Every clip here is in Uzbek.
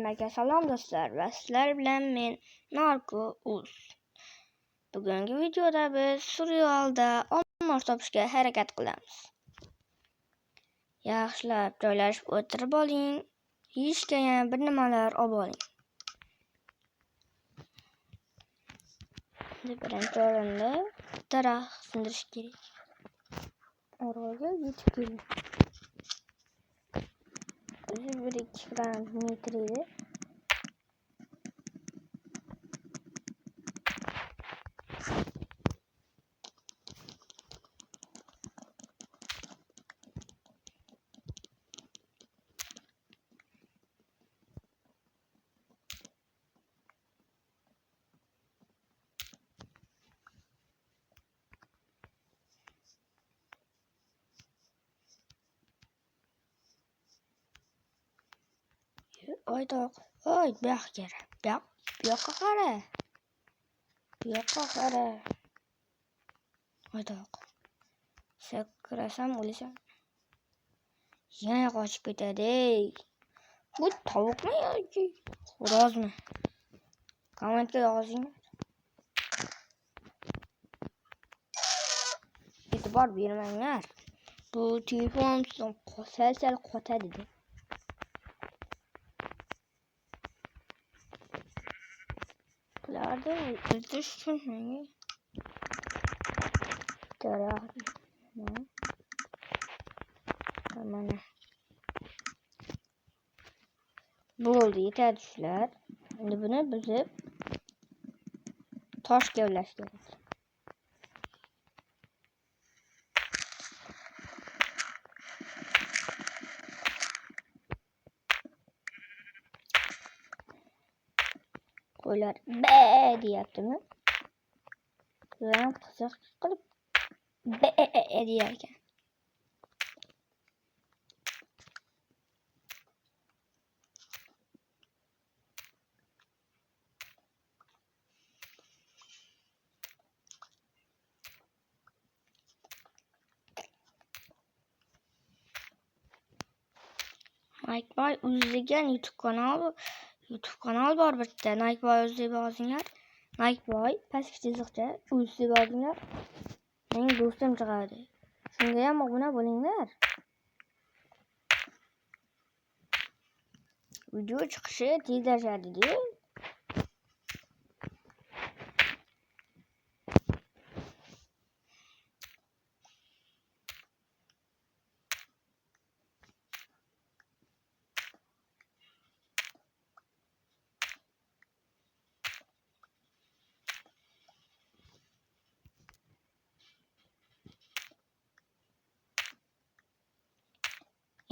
Hammaga salom do'stlar va sizlar bilan men Narko.uz. Bugungi videoda biz Surrealda omoch topishga harakat qilamiz. Yaxshilab joylashib o'tirib oling. Yeyishga yana bir nimalar olib oling. Birinchi o'rinda daraxt sindirish kerak. Orolga yetib keling. 1-2 metr edi. Oydoq, bu yoqqa qara. Oydoq. Sakrasam o'lasan. Yana qochib ketadi. Bu tovuqmi yoki xo'rozmi? Kommentga yozing. E'tibor bermanglar. Bu telefon sal qotadi. Bularda o'tish uchun mana bo'ldi, yetadi shular. Endi buni buzib toshga ulash kerak. Qo'ylar be deyaptimi? Ular qiziq qilib be deyar ekan. Nike'boy degan YouTube kanal bor bitta. Nike'boy deb yozinglar. Nike'boy pastki chiziqcha uz deb yozinglar. Mening do'stim chiqadi. Shunga ham obuna bo'linglar. Video chiqishi tezlashadi-da.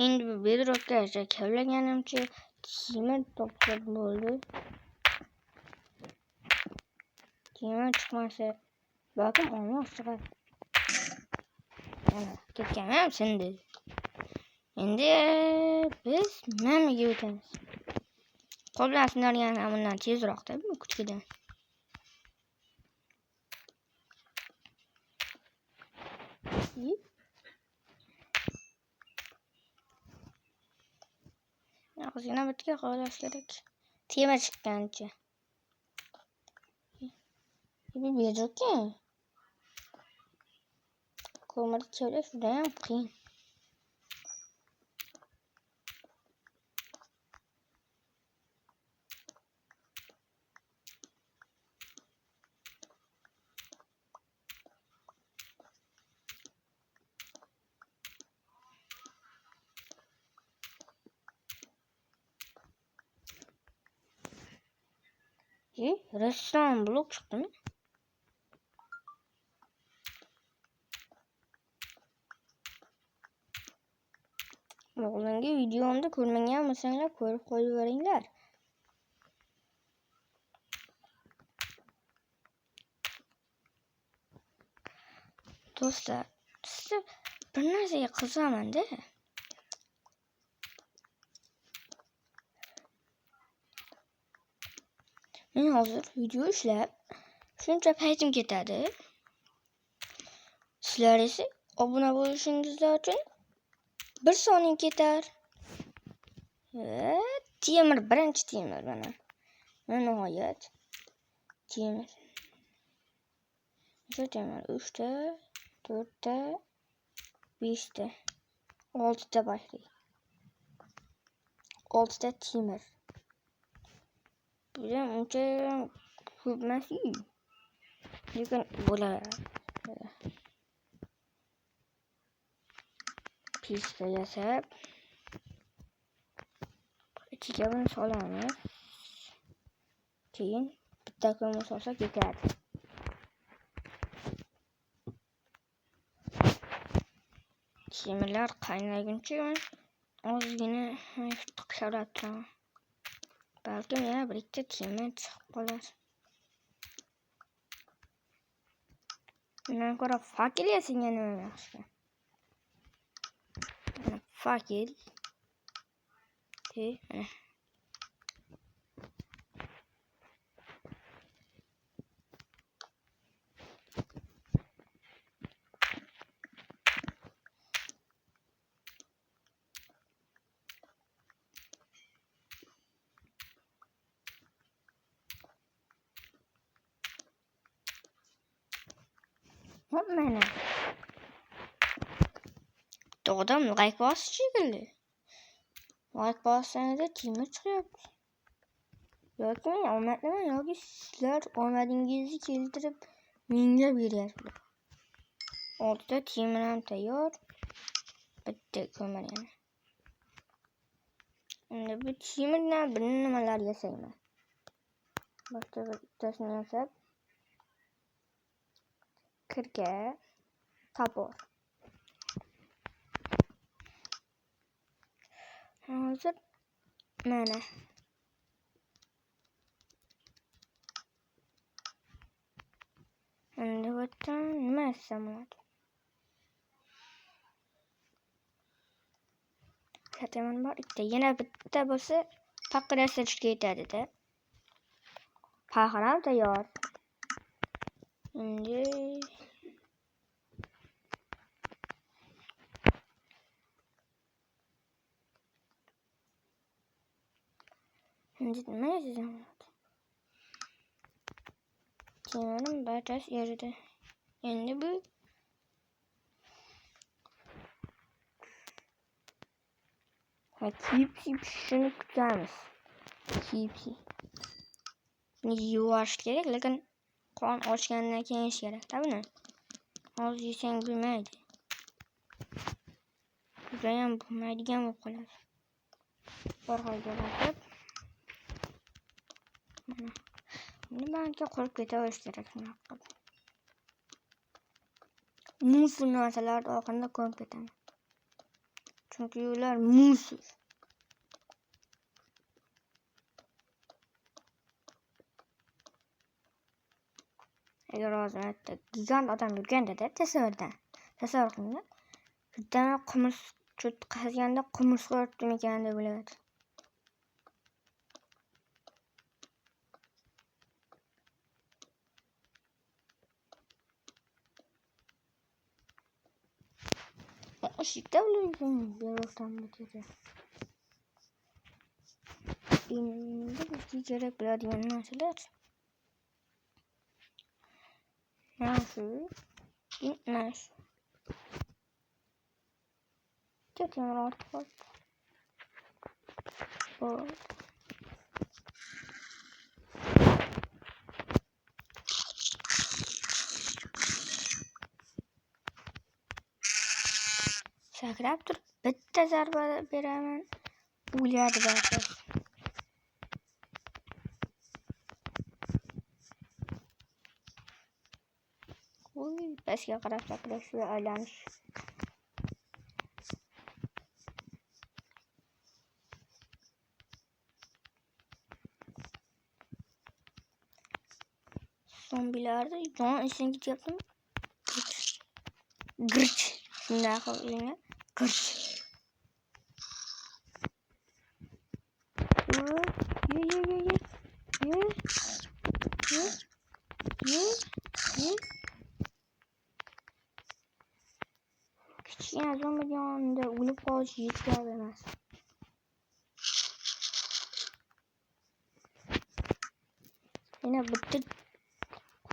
Endi bu bedrockga kavlaganimcha kiyimi topib bo'ldi. Kiyimi chiqmasa balkim olmoq chiqadi. Mana ketganim sindi. Endi biz nimaga o'tamiz? Qo'l bilan sindirgan bundan tezroq-da bu kuchkidan. Ozgina bitga qolash kerak. Tema chiqqancha. Bu bedrockka ko'mir kavlash juda ham qiyin. Restoran blok chiqdimi? Oldingi videomda ko'rmagan bo'lsanglar ko'rib qo'yaveringlar. Do'stlar, sizga bir narsaga qiziqaman-da. Men hozir video ishlab shuncha paytim ketadi. Sizlar esa obuna bo'lishingiz uchun 1 soniya ketar. Temir, birinchi temir mana. Nihoyat. Temir. Necha temir? 3 ta, 4 ta, 5 ta, 6 ta başlayı. 6 ta temir. Bizim uncha ko'p emas. Lekin bo'ladi. Pista yasab ichiga buni solamiz. Keyin bitta ko'mir solsak yetadi. Temirlar qaynaguncha ozgina qisharib turaman. Balkim yana bir ikkita temir chiqib qolar. Bundan ko'ra fakil yasingan yaxshi. Fakil. Mana. Doğdum like bas şekilde. Like bassanızda temir çıkıyordu. Yoki omadlimi yoki sizlar omadingizni keltirib menga beryapsizlar. Ortada temir ham tayyor. Bitta ko'mir yana. Endi bu temirdan bir nimalar yasayman. Boshqa bittasini yasab kirga topor. Hozir mana endi bundan nima yasam bo'ladi? Kataman bor ikkita, yana bitta bo'lsa faqat yasashga yetadi-da. Faxram tayyor. Endi nima yasam bo'ladi? Temirim barchasi yerida. Endi bu chipsi pishishini kutamiz. Chipsi. Yuvash kerak, lekin qon ochgandan keyin yeyish kerak. Buni hozir yesang bo'lmaydi. Judayam bo'lmaydigan bo'lib qoladi. Orqaga bosib mana buni banka qo'yib ketaverish kerak. Musor narsalarni oxirida qo'yib ketaman. Chunki ular musor. Agar hozir gigant odam yurganda tasavvur qiling. Bitta qimiz qazganda qimiz qo'yibdim ekan deb o'ylaydi. Eshikda ulardan berosam bitadi. Endi bizga kerak bo'ladigan narsalar Nash. Keting ortib. Sakrab turib bitta zarba beraman. O'ladi barcha. Pastga qarab sakrash va aylanish. Zombilarda jon ishini ketyaptimi? Gırç. Shunday qilinglar. Gırç. Kichkina zombi yonida o'lib qolish yetarli emas. Yine bitti.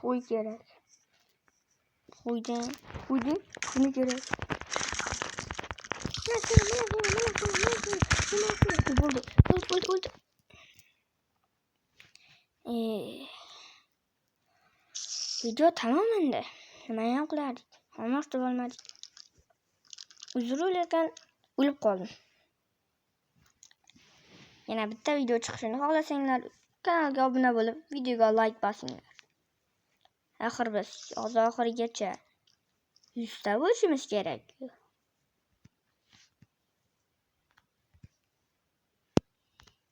Koy gerek. Koydum. Bunu gerek. Oldu. Video tamamen de. Nima qilardik? Almoqchi bo'lmadik. Uzr lekin o'lib qoldim. Yana bitta video chiqishini xohlasanglar, kanalga obuna bo'lib, videoga like bosinglar. Axir biz oxirigacha 100 ta bo'lishimiz kerak.